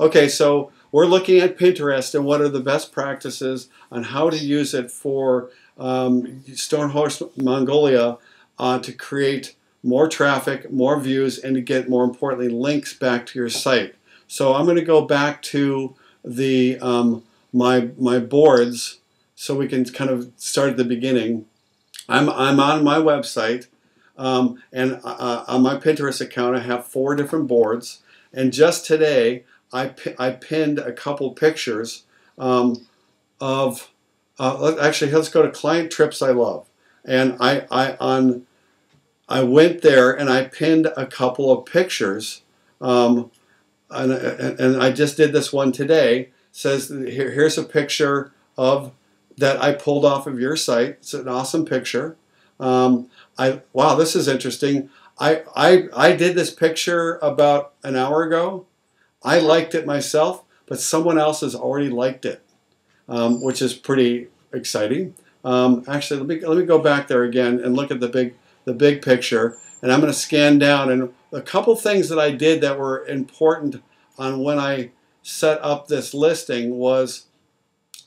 Okay, so we're looking at Pinterest and what are the best practices on how to use it for Stonehorse Mongolia to create more traffic, more views, and to get, more importantly, links back to your site. So I'm going to go back to the my boards so we can kind of start at the beginning. I'm on my website, and on my Pinterest account I have 4 different boards, and just today I pinned a couple pictures of actually, let's go to Client Trips I Love, and I went there and I pinned a couple of pictures, and I just did this one today. It says here's a picture of that I pulled off of your site. It's an awesome picture. Wow, this is interesting. I did this picture about an hour ago. I liked it myself, but someone else has already liked it, which is pretty exciting. Actually, let me go back there again and look at the big picture, and I'm going to scan down. And a couple things that I did that were important on when I set up this listing was,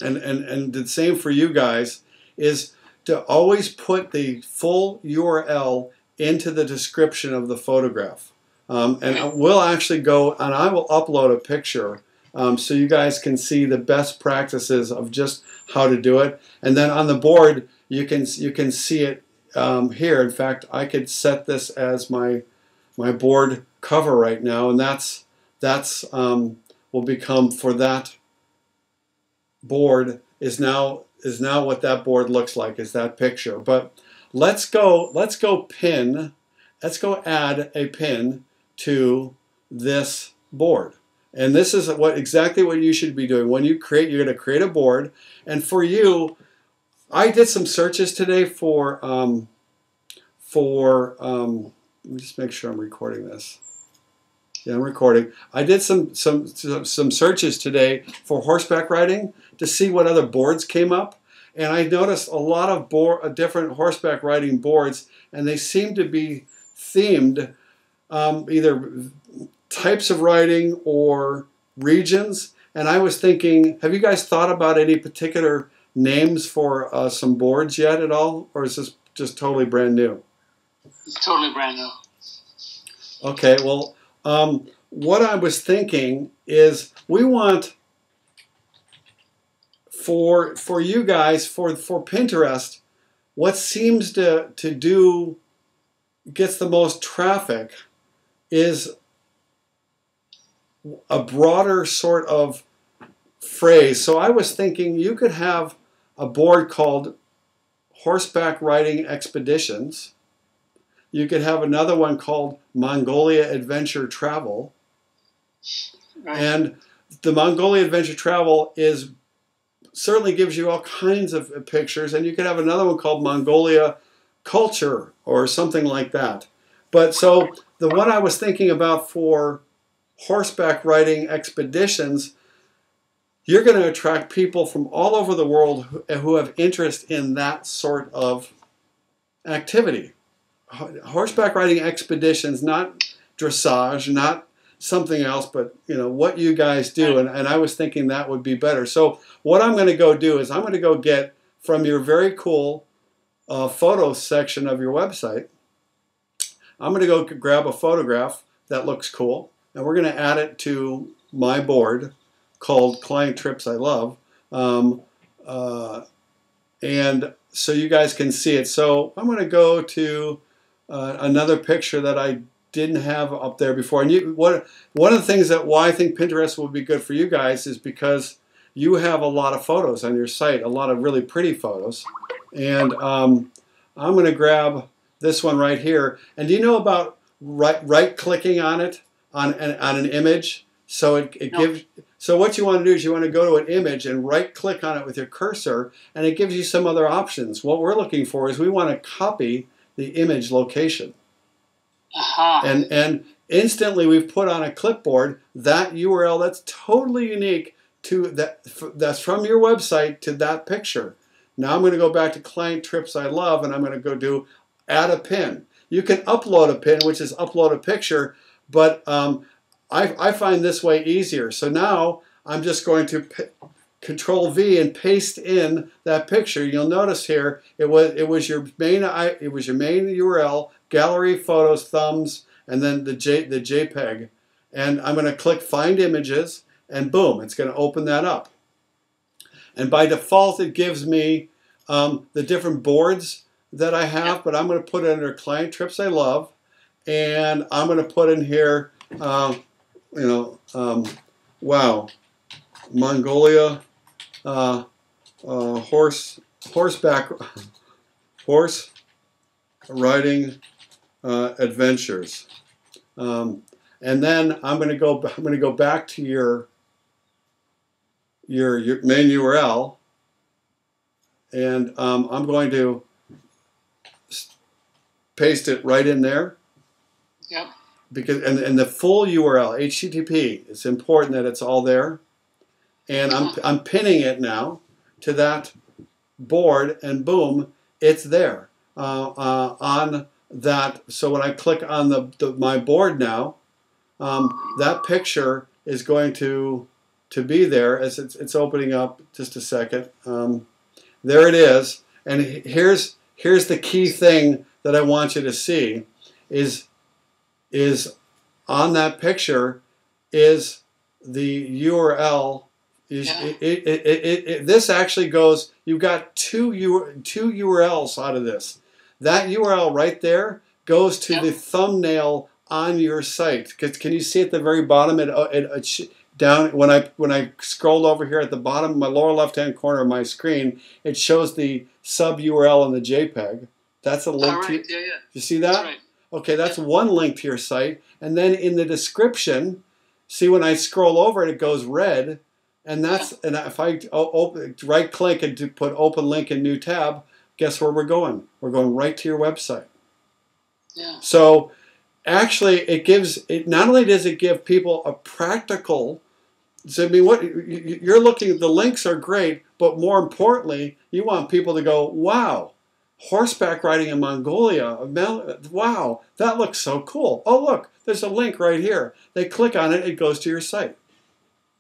and the same for you guys, is to always put the full URL into the description of the photograph. And we'll actually go, and I will upload a picture so you guys can see the best practices of just how to do it. And then on the board, you can see it here. In fact, I could set this as my board cover right now, and that's will become, for that board is now what that board looks like, is that picture. But let's go add a pin to this board. And this is exactly what you should be doing. When you're going to create a board. And for you, I did some searches today for let me just make sure I'm recording this. Yeah, I'm recording. I did some searches today for horseback riding to see what other boards came up. And I noticed a lot of different horseback riding boards, and they seem to be themed either types of riding or regions. And I was thinking, have you guys thought about any particular names for some boards yet at all? Or is this just totally brand new? It's totally brand new. Okay, well, what I was thinking is we want, for you guys, for Pinterest, what seems to gets the most traffic is a broader sort of phrase. So I was thinking you could have a board called Horseback Riding Expeditions. You could have another one called Mongolia Adventure Travel. Right. And the Mongolia Adventure Travel certainly gives you all kinds of pictures. And you could have another one called Mongolia Culture or something like that. But so the one I was thinking about for horseback riding expeditions, you're going to attract people from all over the world who have interest in that sort of activity. Horseback riding expeditions, not dressage, not something else, but what you guys do. And I was thinking that would be better. So what I'm going to go do is I'm going to go get from your very cool photo section of your website, I'm going to go grab a photograph that looks cool, and we're going to add it to my board called Client Trips I Love. And so you guys can see it. So I'm going to go to another picture that I didn't have up there before. And one of the things why I think Pinterest would be good for you guys is because you have a lot of photos on your site, a lot of really pretty photos. And I'm going to grab this one right here. And do you know about right-clicking on it, on an image? So it gives. So what you want to do is you want to go to an image and right-click on it with your cursor, and it gives you some other options. What we're looking for is we want to copy the image location. And instantly we've put on a clipboard that URL that's totally unique to that's from your website to that picture. Now I'm going to go back to Client Trips I Love, and I'm going to go do add a pin. You can upload a pin, which is upload a picture, but I find this way easier. So now I'm just going to Control V and paste in that picture. You'll notice here it was your main URL, gallery, photos, thumbs, and then the JPEG. And I'm going to click Find Images, and boom, it's going to open that up. And by default, it gives me the different boards that I have, but I'm going to put it under Client Trips I Love, and I'm going to put in here, wow, Mongolia horse riding adventures, and then I'm going to go back to your main URL, and I'm going to paste it right in there. Yep. Because and the full URL, HTTP, it's important that it's all there. And I'm pinning it now to that board, and boom, it's there on that. So when I click on my board now, that picture is going to be there as it's opening up. Just a second. There it is. And here's the key thing that I want you to see is on that picture is the URL. This actually goes, you've got two URLs out of this. That URL right there goes to the thumbnail on your site. Can you see at the very bottom, down when I scrolled over here at the bottom, my lower left-hand corner of my screen, it shows the sub URL and the JPEG. That's a link to. You see that? That's right. Okay, that's one link to your site. And then in the description, see when I scroll over it, it goes red. And if I right click and put open link in new tab, guess where we're going? We're going right to your website. Yeah. So actually, not only does it give people a practical. So I mean, what you're looking at, the links are great, but more importantly, you want people to go, wow. Horseback riding in Mongolia. Wow, that looks so cool. Oh, look, there's a link right here. They click on it, it goes to your site.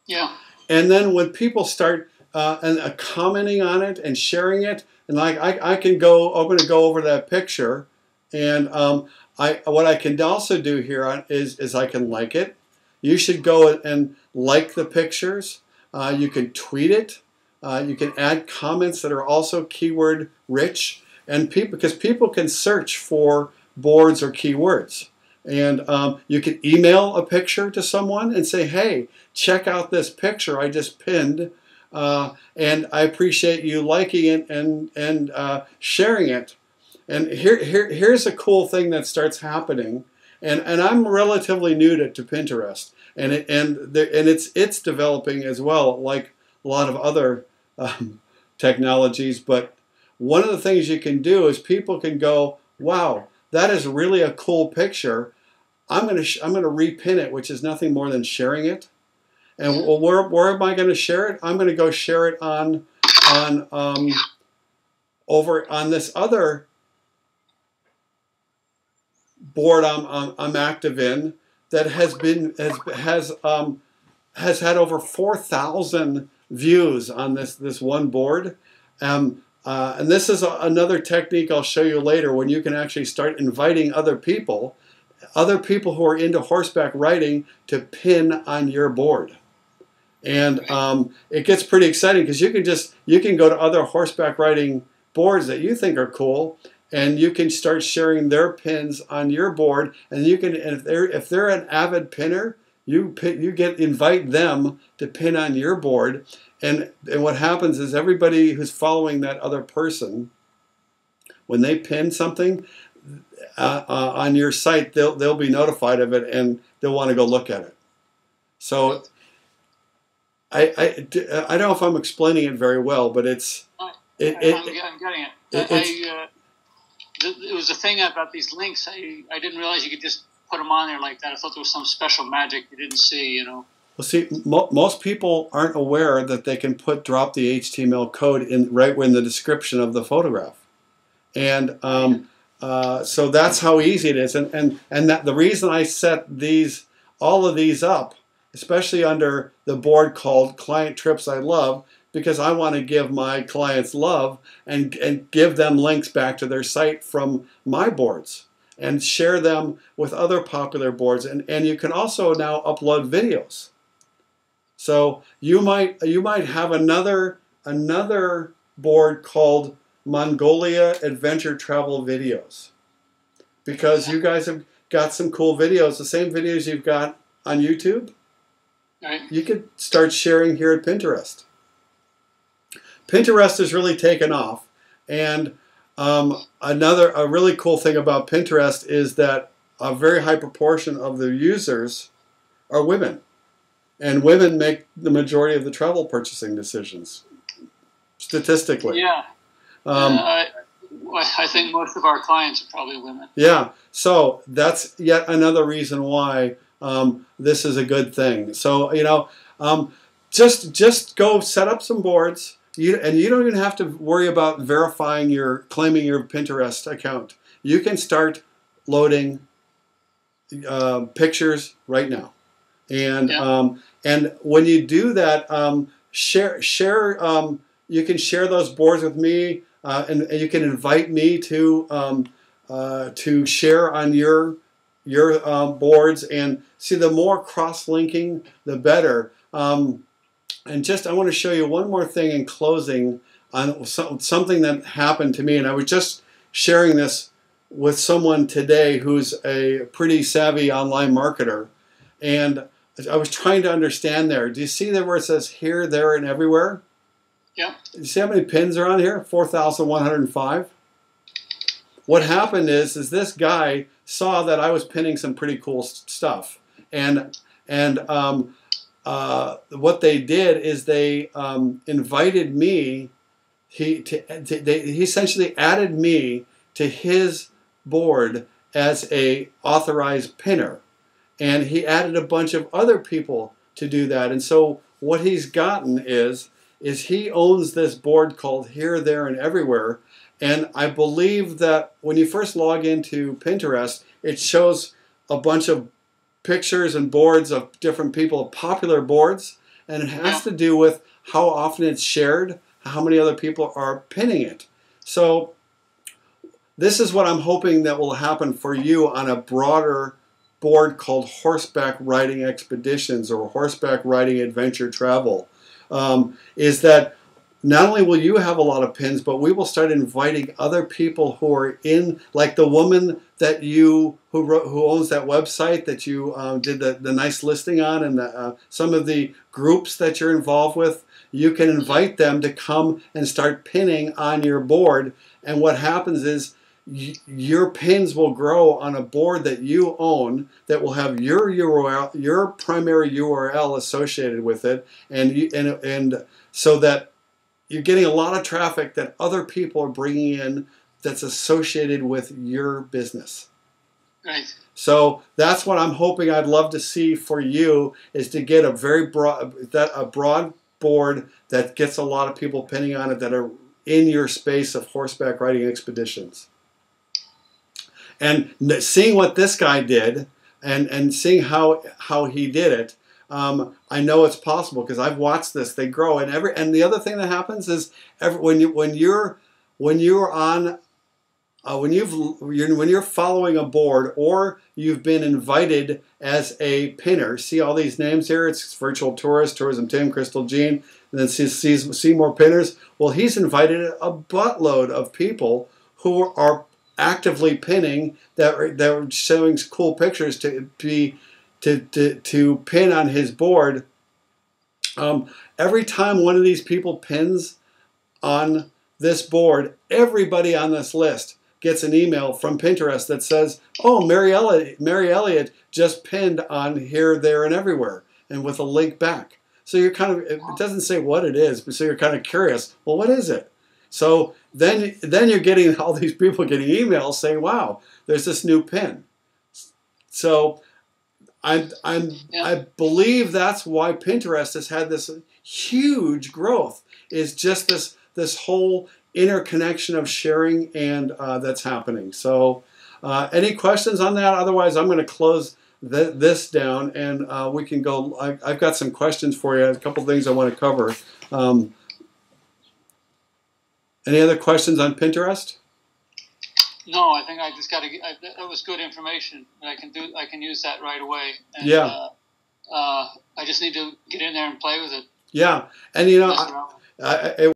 Yeah. And then when people start commenting on it and sharing it, and like I'm going to go over that picture, and what I can also do here is I can like it. You should go and like the pictures. You can tweet it. You can add comments that are also keyword rich. And because people can search for boards or keywords. And you can email a picture to someone and say, hey, check out this picture I just pinned. And I appreciate you liking it and sharing it. And here's a cool thing that starts happening. And I'm relatively new to Pinterest. And it's developing as well, like a lot of other technologies. But one of the things you can do is people can go, wow, that is really a cool picture. I'm going to repin it, which is nothing more than sharing it. And where am I going to share it? I'm going to go share it on over on this other board I'm active in that has had over 4,000 views on this one board. And this is another technique I'll show you later when you can actually start inviting other people who are into horseback riding to pin on your board. And it gets pretty exciting because you can go to other horseback riding boards that you think are cool, and you can start sharing their pins on your board. And you can, if they're an avid pinner, you invite them to pin on your board. And what happens is everybody who's following that other person, when they pin something on your site, they'll be notified of it and they'll want to go look at it. So I don't know if I'm explaining it very well, but I'm getting it. It was a thing about these links. I didn't realize you could just put them on there like that. I thought there was some special magic you didn't see, you know. Well, see, most people aren't aware that they can drop the HTML code right in the description of the photograph, and so that's how easy it is. And that the reason I set these all of these up, especially under the board called Client Trips I Love, because I want to give my clients love and give them links back to their site from my boards and share them with other popular boards. And you can also now upload videos. So you might have another board called Mongolia Adventure Travel Videos, because you guys have got some cool videos, the same videos you've got on YouTube. Right. You could start sharing here at Pinterest. Pinterest has really taken off, and a really cool thing about Pinterest is that a very high proportion of the users are women, and women make the majority of the travel purchasing decisions, statistically. Yeah. I think most of our clients are probably women. Yeah, so that's yet another reason why this is a good thing. So, you know, just go set up some boards. And you don't even have to worry about claiming your Pinterest account. You can start loading pictures right now, and and when you do that, you can share those boards with me, and you can invite me to share on your boards. And see, the more cross-linking, the better. And I want to show you one more thing in closing on something that happened to me. And I was just sharing this with someone today who's a pretty savvy online marketer. And I was trying to understand there. Do you see there where it says here, there, and everywhere? Yeah. You see how many pins are on here? 4,105. What happened is this guy saw that I was pinning some pretty cool stuff. And what they did is they invited me. He essentially added me to his board as a authorized pinner, and he added a bunch of other people to do that. And so what he's gotten is he owns this board called Here, There, and Everywhere. And I believe that when you first log into Pinterest, it shows a bunch of pictures and boards of different people, popular boards, and it has to do with how often it's shared, how many other people are pinning it. So this is what I'm hoping that will happen for you on a broader board called Horseback Riding Expeditions or Horseback Riding Adventure Travel, is that not only will you have a lot of pins, but we will start inviting other people who are in, like the woman that who owns that website that you did the nice listing on, and some of the groups that you're involved with. You can invite them to come and start pinning on your board. And what happens is your pins will grow on a board that you own that will have your URL, your primary URL associated with it, and so that you're getting a lot of traffic that other people are bringing in that's associated with your business. Right. So that's what I'm hoping. I'd love to see for you is to get a broad board that gets a lot of people pinning on it that are in your space of horseback riding expeditions. And seeing what this guy did and seeing how he did it, I know it's possible because I've watched this. They grow, and the other thing that happens is when you're following a board or you've been invited as a pinner. See all these names here? It's Virtual Tourist, Tourism Tim, Crystal Jean, and then see more pinners. Well, he's invited a buttload of people who are actively pinning that are showing cool pictures to pin on his board. Every time one of these people pins on this board, everybody on this list gets an email from Pinterest that says, "Oh, Mary Elliott just pinned on Here, There, and Everywhere," and with a link back. So you're it doesn't say what it is, but so you're kind of curious. Well, what is it? So then you're getting all these people getting emails saying, "Wow, there's this new pin." So I believe that's why Pinterest has had this huge growth, is just this whole interconnection of sharing and that's happening. So any questions on that? Otherwise, I'm going to close this down, and we can go. I've got some questions for you. A couple things I want to cover. Any other questions on Pinterest? No, I think I just got to. That was good information. I can use that right away. And, yeah. I just need to get in there and play with it. Yeah, and